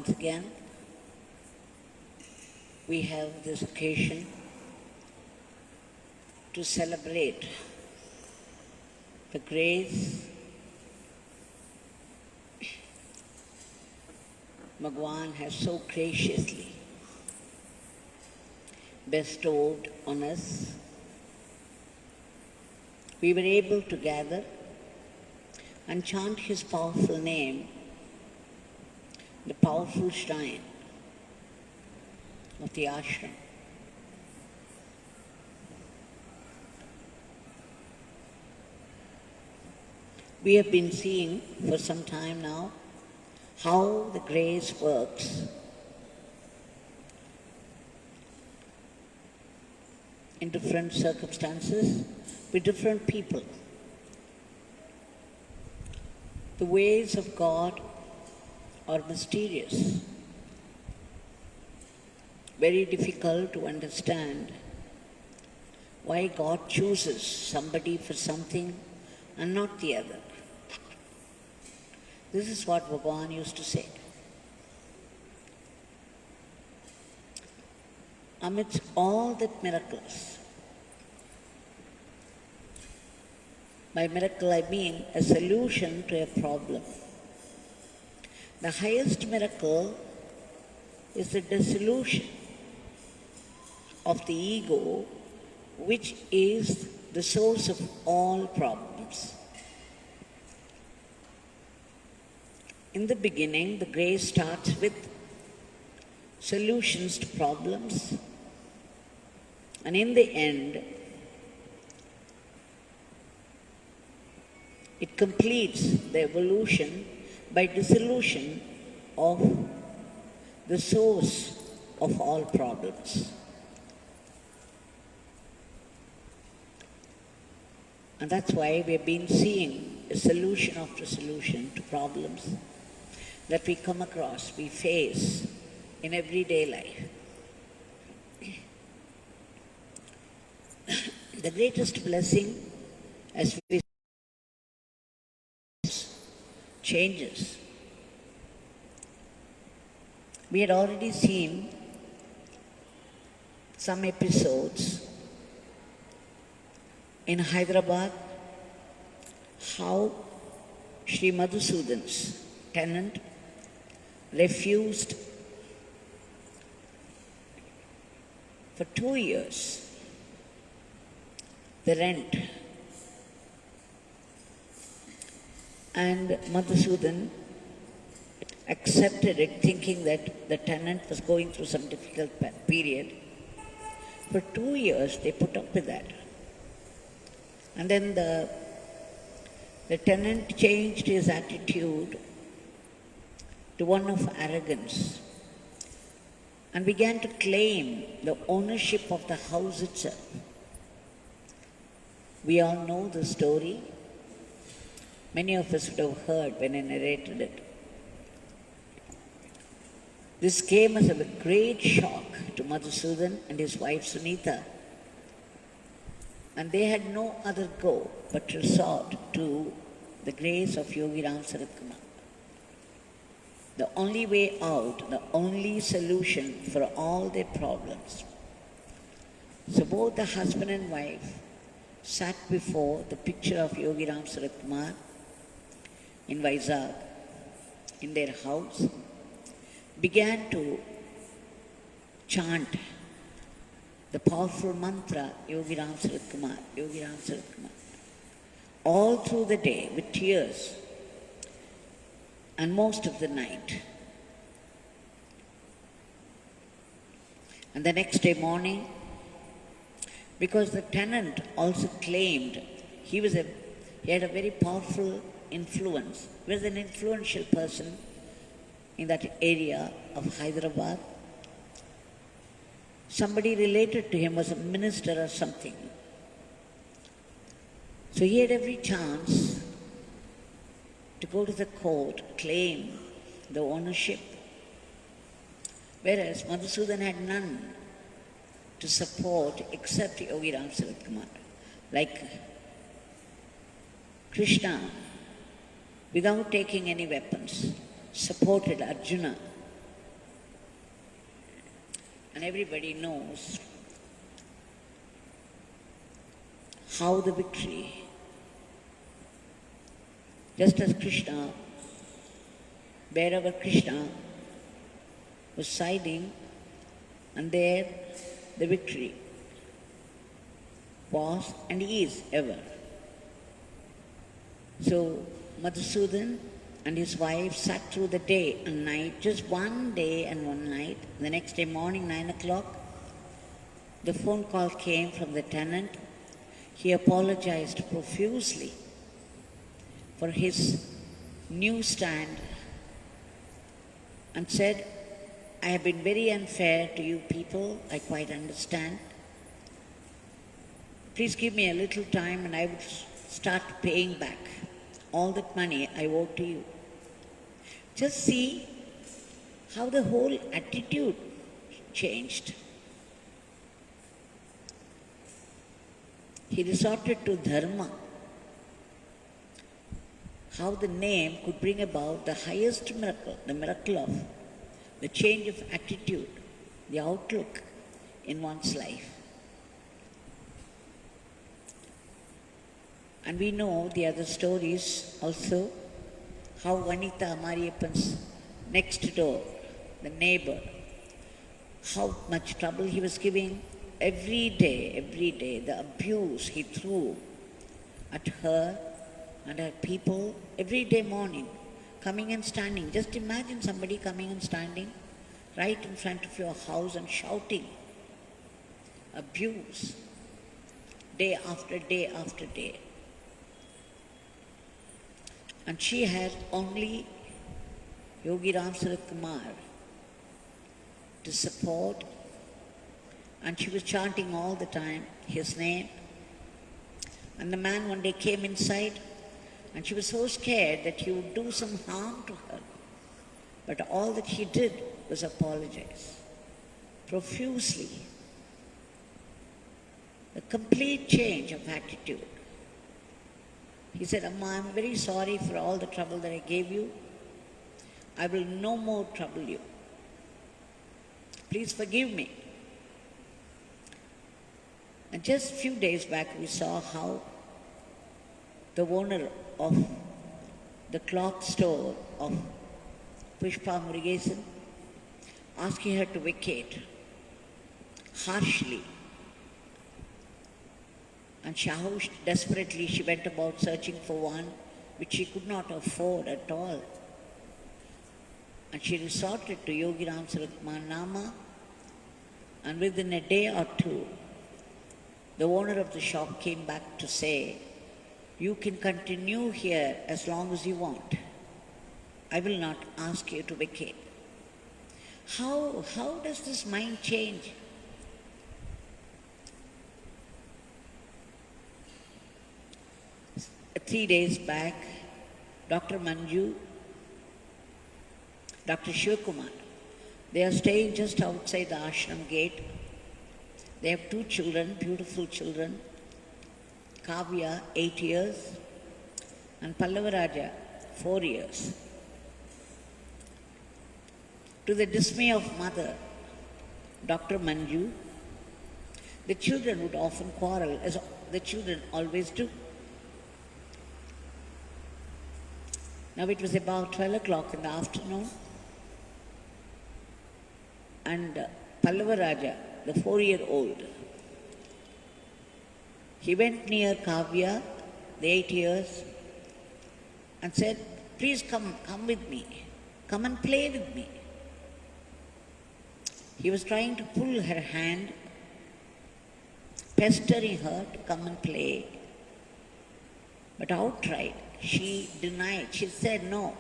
once again we have this occasion to celebrate the grace Bhagwan has so graciously bestowed on us. We were able to gather and chant his powerful name, the powerful shrine of the ashram. We have been seeing for some time now how the grace works in different circumstances with different people. The ways of God are mysterious, very difficult to understand why God chooses somebody for something and not the other. This is what Bhagwan used to say. Amidst all the miracles, by miracle I mean a solution to a problem. The highest miracle is the dissolution of the ego, which is the source of all problems. In the beginning, the grace starts with solutions to problems, and in the end, it completes the evolution by dissolution of the source of all problems. And that's why we have been seeing a solution after solution to problems that we come across, we face in everyday life. The greatest blessing as we changes. We had already seen some episodes in Hyderabad how Sri Madhusudan's tenant refused for 2 years the rent, and Madhusudan accepted it thinking that the tenant was going through some difficult period. For 2 years they put up with that. And then the tenant changed his attitude to one of arrogance and began to claim the ownership of the house itself. We all know the story. Many of us would have heard when I narrated it. This came as a great shock to Madhusudan and his wife Sunita. And they had no other go but resort to the grace of Yogi Ramsuratkumar. The only way out, the only solution for all their problems. So both the husband and wife sat before the picture of Yogi Ramsuratkumar in Vizag, in their house, began to chant the powerful mantra, Yogi Ramsuratkumar, Yogi Ramsuratkumar, all through the day with tears and most of the night. And the next day morning, because the tenant also claimed he had a very powerful influence. He was an influential person in that area of Hyderabad. Somebody related to him was a minister or something. So he had every chance to go to the court, claim the ownership, whereas Madhusudan had none to support except Yogi Ramsuratkumar. Like Krishna, without taking any weapons, supported Arjuna And everybody knows how the victory, just as Krishna, wherever Krishna was siding, and there the victory was and is ever. So Madhusudan and his wife sat through the day and night, just one day and one night. The next day morning, 9 o'clock, the phone call came from the tenant. He apologized profusely for his new stand and said, I have been very unfair to you people, I quite understand. Please give me a little time and I will start paying back all that money I owe to you. Just see how the whole attitude changed. He resorted to dharma. How the name could bring about the highest miracle, the miracle of the change of attitude, the outlook in one's life. And we know the other stories also, how Vanitha Mariyappan's next door, the neighbor, how much trouble he was giving every day, the abuse he threw at her and her people every day morning, coming and standing. Just imagine somebody coming and standing right in front of your house and shouting abuse day after day after day. And she had only Yogi Ramsuratkumar to support, and she was chanting all the time his name. And the man one day came inside, and she was so scared that he would do some harm to her. But all that he did was apologize profusely. A complete change of attitude. He said, Amma, I'm very sorry for all the trouble that I gave you. I will no more trouble you. Please forgive me. And just a few days back, we saw how the owner of the cloth store of Pushpa Murugesan asking her to vacate harshly. And how desperately she went about searching for one which she could not afford at all. And she resorted to Yogi Ramsuratkumar Nama, and within a day or two, the owner of the shop came back to say, you can continue here as long as you want. I will not ask you to vacate. How does this mind change? Three days back, Dr. Manju, Dr. Shivakumar, they are staying just outside the ashram gate. They have two children, beautiful children. Kavya, 8 years, and Pallavaraja, 4 years. To the dismay of mother, Dr. Manju, the children would often quarrel, as the children always do. Now it was about 12 o'clock in the afternoon, and Pallavaraja, the 4-year-old, he went near Kavya, the 8 years, and said, please come with me. Come and play with me. He was trying to pull her hand, pestering her to come and play. But outright, she denied. She said, no,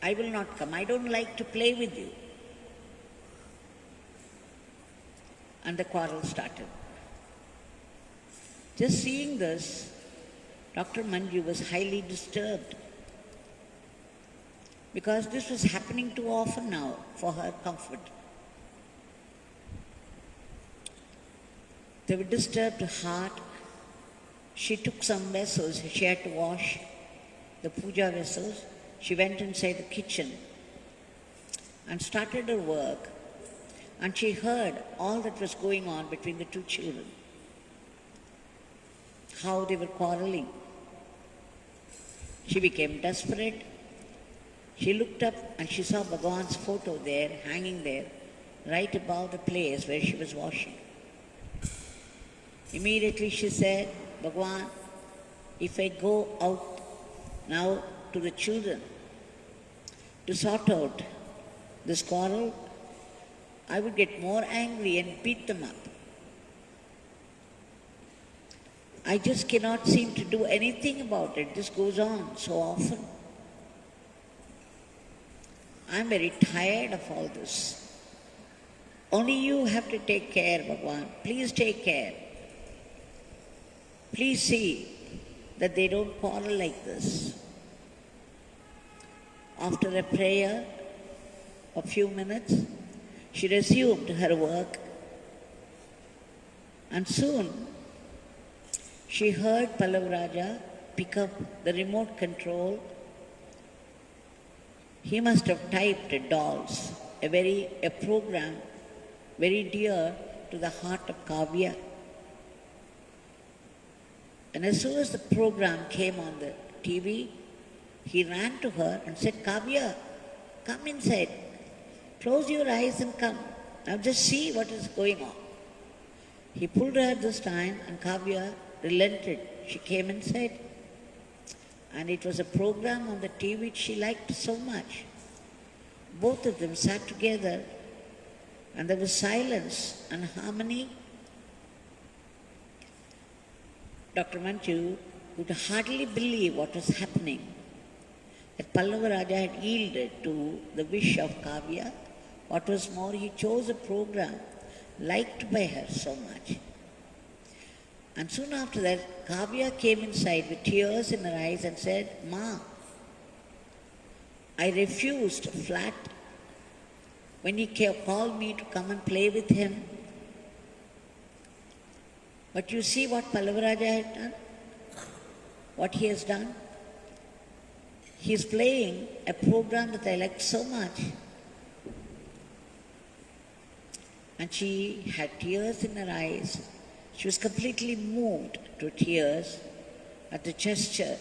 I will not come. I don't like to play with you. And the quarrel started. Just seeing this, Dr. Manju was highly disturbed, because this was happening too often now for her comfort. They were disturbed heart. She took some vessels, she had to wash the puja vessels. She went inside the kitchen and started her work. and she heard all that was going on between the two children, how they were quarreling. She became desperate. She looked up and she saw Bhagwan's photo there, hanging there, right above the place where she was washing. Immediately she said, Bhagwan, if I go out now to the children to sort out this quarrel, I would get more angry and beat them up. I just cannot seem to do anything about it. This goes on so often. I'm very tired of all this. Only you have to take care, Bhagwan. Please take care. Please see that they don't quarrel like this. After a prayer, a few minutes, she resumed her work, and soon she heard Pallavaraja pick up the remote control. He must have typed dolls, a program very dear to the heart of Kavya. And as soon as the program came on the TV, he ran to her and said, Kavya, come inside. Close your eyes and come. Now just see what is going on. He pulled her this time and Kavya relented. She came inside. And it was a program on the TV which she liked so much. Both of them sat together and there was silence and harmony. Dr. Manju could hardly believe what was happening. That Pallavaraja had yielded to the wish of Kavya. What was more, he chose a program liked by her so much. And soon after that, Kavya came inside with tears in her eyes and said, Ma, I refused flat when he called me to come and play with him. But you see what Pallavaraja had done? What he has done? He is playing a program that I like so much. And she had tears in her eyes. She was completely moved to tears at the gesture,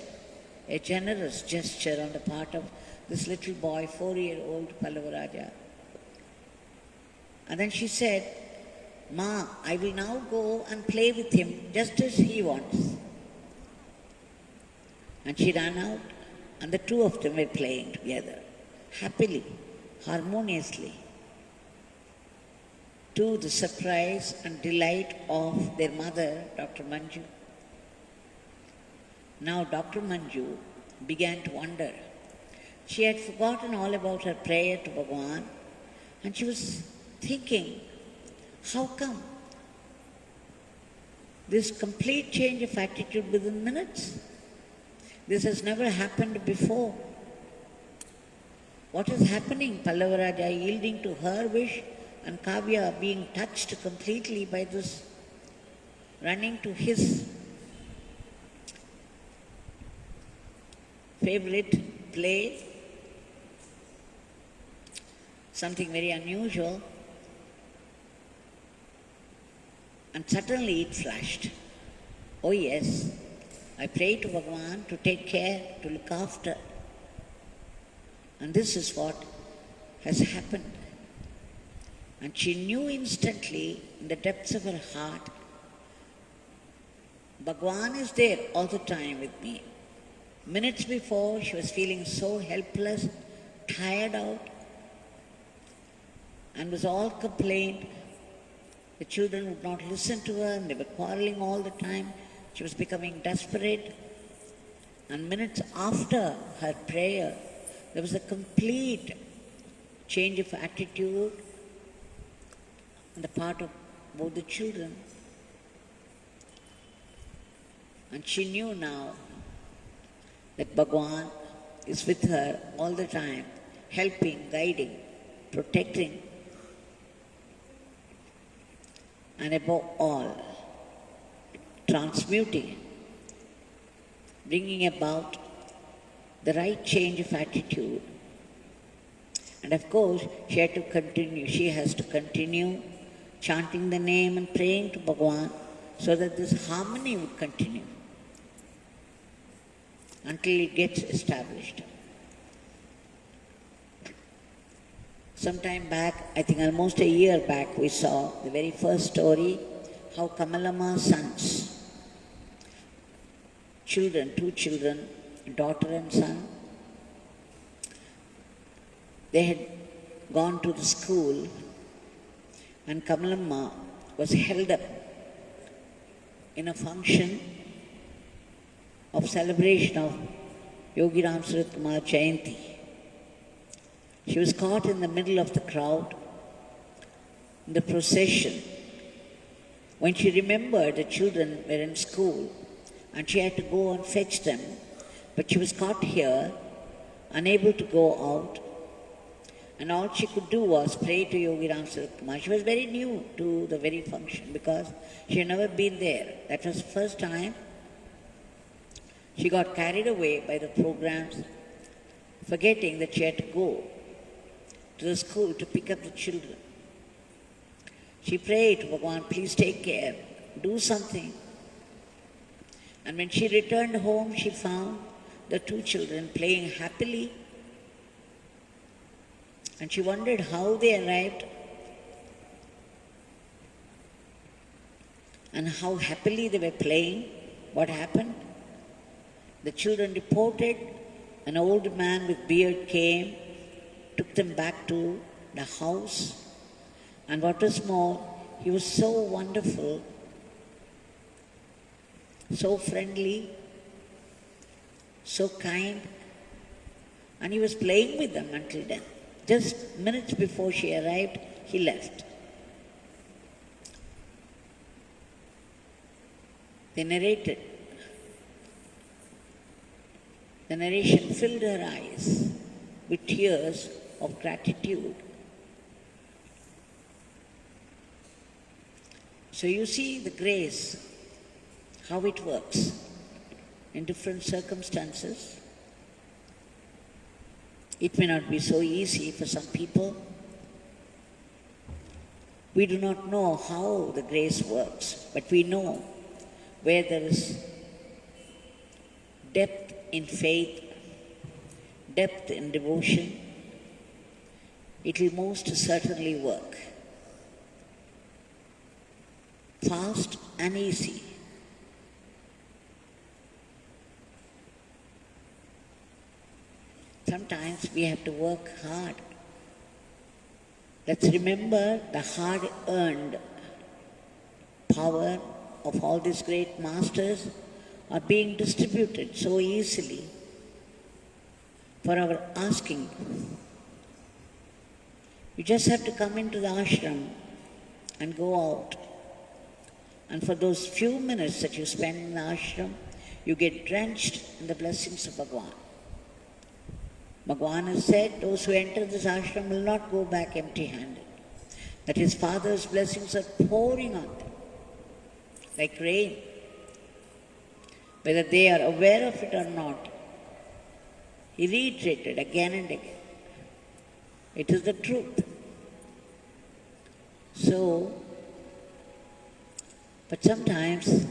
a generous gesture on the part of this little boy, 4-year-old Pallavaraja. And then she said, Ma, I will now go and play with him just as he wants. And she ran out, and the two of them were playing together, happily, harmoniously, to the surprise and delight of their mother, Dr. Manju. Now Dr. Manju began to wonder. She had forgotten all about her prayer to Bhagwan, and she was thinking, how come? This complete change of attitude within minutes? This has never happened before. What is happening? Pallavaraja yielding to her wish and Kavya being touched completely by this, running to his favorite play, something very unusual. And suddenly it flashed. Oh yes, I pray to Bhagwan to take care, to look after. And this is what has happened. And she knew instantly in the depths of her heart, Bhagwan is there all the time with me. Minutes before, she was feeling so helpless, tired out, and was all complained. The children would not listen to her, and they were quarreling all the time. She was becoming desperate. And minutes after her prayer, there was a complete change of attitude on the part of both the children. And she knew now that Bhagwan is with her all the time, helping, guiding, protecting, and above all, transmuting, bringing about the right change of attitude And of course, she has to continue chanting the name and praying to Bhagwan so that this harmony would continue until it gets established. Sometime back, I think almost a year back, we saw the very first story, how Kamalama's sons, two children, daughter and son, they had gone to the school and Kamalamma was held up in a function of celebration of Yogi Ramsuratkumar Jayanti. She was caught in the middle of the crowd, in the procession. When she remembered the children were in school and she had to go and fetch them, but she was caught here, unable to go out, and all she could do was pray to Yogi Ramsuratkumar. She was very new to the very function because she had never been there. That was the first time she got carried away by the programs, forgetting that she had to go to the school to pick up the children. She prayed to Bhagwan, please take care, do something. And when she returned home, she found the two children playing happily. And she wondered how they arrived and how happily they were playing. What happened? The children reported an old man with beard came, took them back to the house, and what was more, he was so wonderful, so friendly, so kind, and he was playing with them until then. Just minutes before she arrived, he left. They narrated. The narration filled her eyes with tears of gratitude. So you see the grace, how it works in different circumstances. It may not be so easy for some people. We do not know how the grace works, but we know where there is depth in faith, depth in devotion, it will most certainly work. Fast and easy. Sometimes we have to work hard. Let's remember the hard-earned power of all these great masters are being distributed so easily for our asking. You just have to come into the ashram and go out. And for those few minutes that you spend in the ashram, you get drenched in the blessings of Bhagwan. Bhagwan has said, those who enter this ashram will not go back empty-handed. That his Father's blessings are pouring on them like rain. Whether they are aware of it or not, he reiterated again and again. It is the truth. So, but sometimes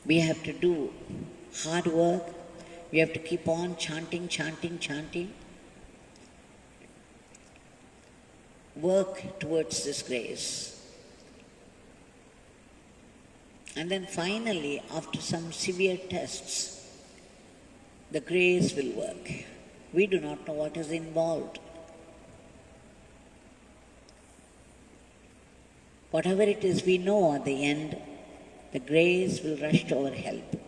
we have to do hard work. We have to keep on chanting, chanting, chanting. Work towards this grace. And then finally, after some severe tests, the grace will work. We do not know what is involved. Whatever it is, we know at the end, the grace will rush to our help.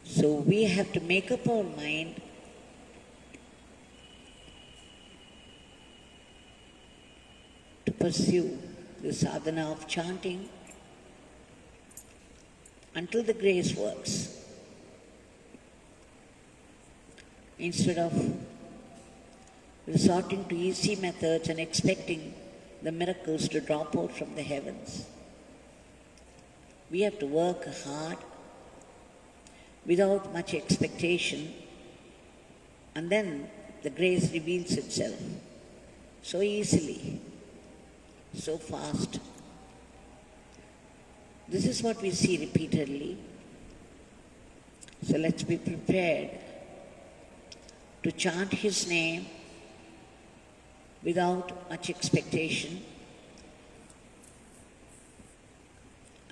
So we have to make up our mind to pursue the sadhana of chanting until the grace works. Instead of resorting to easy methods and expecting the miracles to drop out from the heavens, we have to work hard without much expectation And then the grace reveals itself so easily, so fast. This is what we see repeatedly. So let's be prepared to chant His name without much expectation,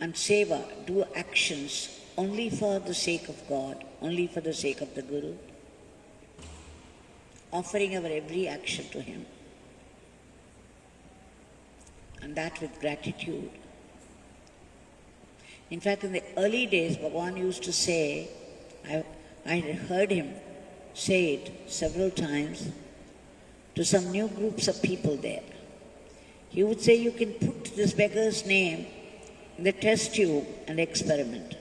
and seva, do actions only for the sake of God, only for the sake of the Guru, offering our every action to Him, and that with gratitude. In fact, in the early days, Bhagwan used to say, I had heard him say it several times to some new groups of people there. He would say, you can put this beggar's name in the test tube and experiment,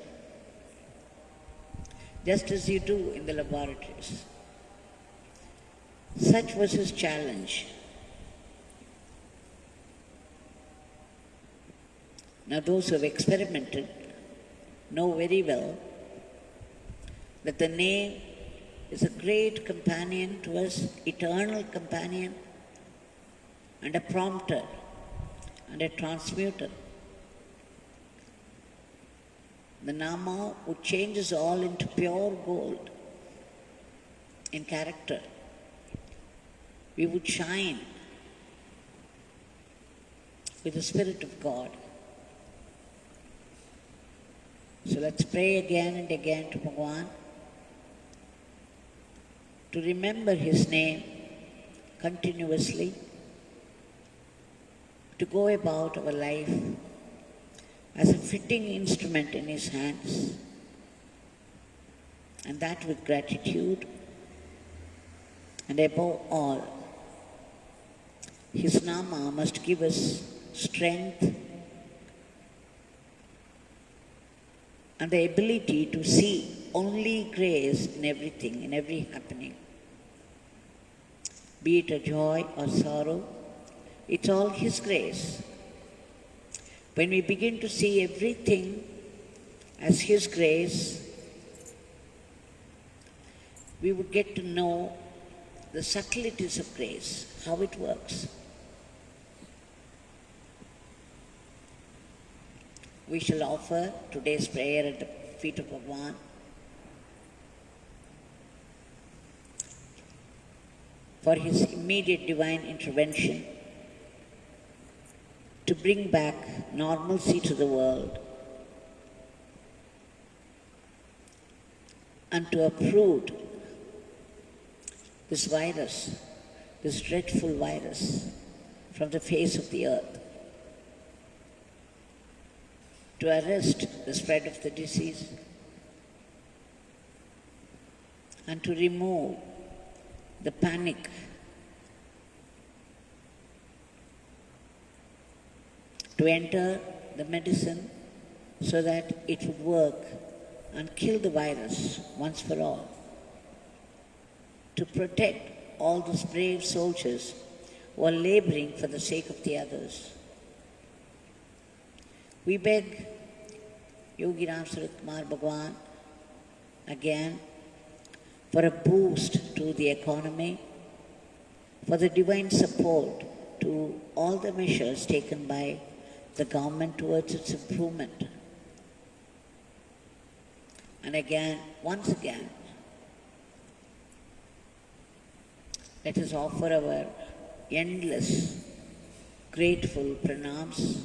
just as you do in the laboratories. Such was his challenge. Now those who have experimented know very well that the name is a great companion to us, eternal companion, and a prompter and a transmuter. The Nama would change us all into pure gold in character. We would shine with the Spirit of God. So let's pray again and again to Bhagwan to remember His name continuously, to go about our life as a fitting instrument in His hands, and that with gratitude, and above all, His Nama must give us strength and the ability to see only grace in everything, in every happening. Be it a joy or sorrow, it's all His grace. When we begin to see everything as His grace, we would get to know the subtleties of grace, how it works. We shall offer today's prayer at the feet of Bhagwan. For His immediate divine intervention to bring back normalcy to the world and to uproot this virus, this dreadful virus, from the face of the earth, to arrest the spread of the disease and to remove the panic, to enter the medicine so that it would work and kill the virus once for all, to protect all those brave soldiers who are laboring for the sake of the others. We beg Yogi Ramsuratkumar Bhagwan again for a boost to the economy, for the divine support to all the measures taken by the government towards its improvement. And again, once again, let us offer our endless, grateful pranams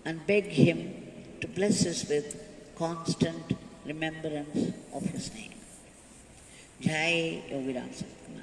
and beg Him to bless us with constant remembrance of His name. Jai Yogi Ramsuratkumar.